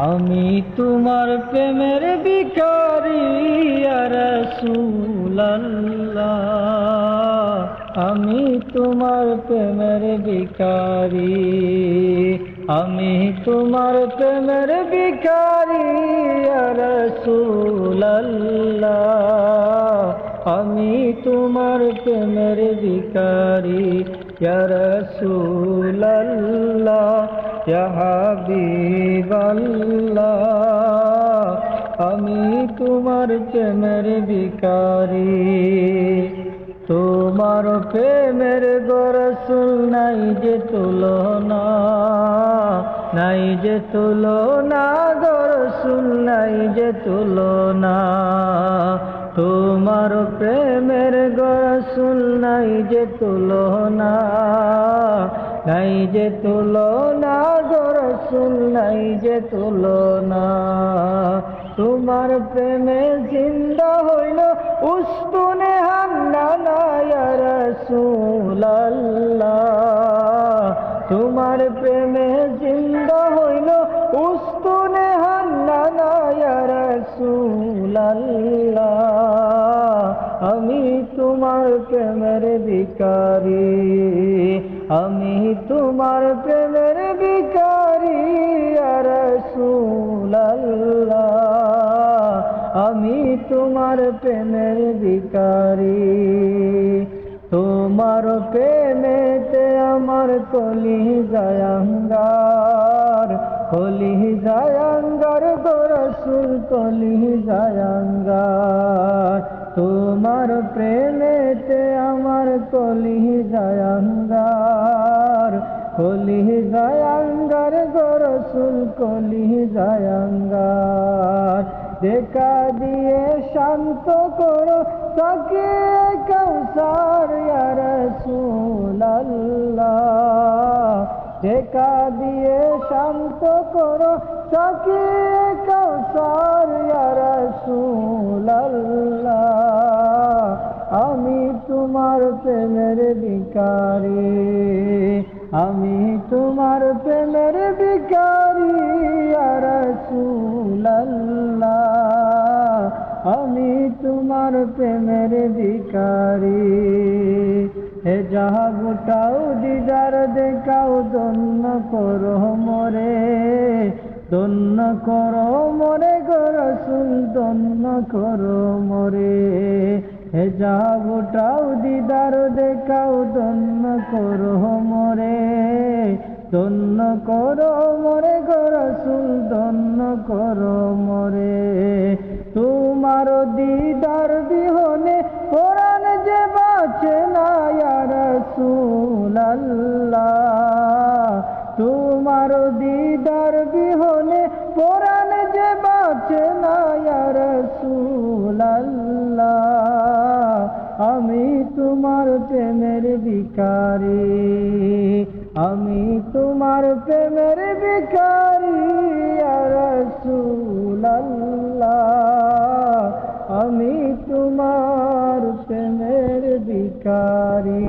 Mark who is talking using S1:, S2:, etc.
S1: আমি তোমার প্রেমের ভিখারি ইয়া রাসূলুল্লাহ, আমি তোমার প্রেমের ভিখারি, আমি তোমার প্রেমের ভিখারি ইয়া রাসূলুল্লাহ, আমি তোমার প্রেমের ভিখারি ইয়া রাসূলুল্লাহ, ইয়া হাবিবাল্লাহ, আমি তোমার প্রেমের ভিখারি। তোমার প্রেমের গো রাসূল নাই যে তুলনা, নাই যে তুলনা গো রাসূল, নাই যে তুলনা। তোমার প্রেমের গো রাসূল নাই যে তুলনা, নাই যে তুলনা গো রাসূল, নাই যে তুলনা। তোমার প্রেমে জিন্দা হইল উস্তুনে হান্নানা ইয়া রাসূলুল্লাহ, তোমার প্রেমে জিন্দা হইল উস্তুনে হান্নানা ইয়া রাসূলুল্লাহ, আমি তোমার প্রেমের ভিখারি, আমি তোমার প্রেমের ভিখারি ইয়া রাসূলুল্লাহ, আমি তোমার প্রেমের ভিখারি। তোমার প্রেমেতে আমার কলিজায় আঙ্গার, কলিজায় আঙ্গার গো রাসূল, কলিজায় আঙ্গার। তোমার প্রেমেতে আমার কলিজায় আঙ্গার, কলিজায় আঙ্গার গো রাসূল, কলিজায় আঙ্গার। দেখা দিয়ে শান্ত করো তাকে কাউসার ইয়া রাসূলুল্লাহ, দেখা দিয়ে শান্ত করো তাকে কাউসার ইয়া রাসূলুল্লাহ, আমি তোমার প্রেমের ভিখারি, আমি তোমার প্রেমের ভিখারি ইয়া রাসূলুল্লাহ, আমি তোমার প্রেমের ভিখারি। হে যাহা গোটাও দিদার দেখাও, ধন্য করো মোরে, ধন্য করো মোরে গো রাসূল, ধন্য করো মোরে। হে যাহা গোটাও দিদার দেখাও, ধন্য করো মোরে, ধন্য করো মোরে গো রাসূল, ধন্য করো মোরে। তোমার দিদার বিহনে কোরআন যে বাঁচে না ইয়া রাসূলুল্লাহ, তোমার দিদার বিহনে কোরআন যে বাঁচে না ইয়া রাসূলুল্লাহ, আমি তোমার প্রেমের ভিখারি, আমি তোমার প্রেমের ভিখারি ইয়া রাসূলুল্লাহ, আমি তোমার প্রেমের ভিখারি।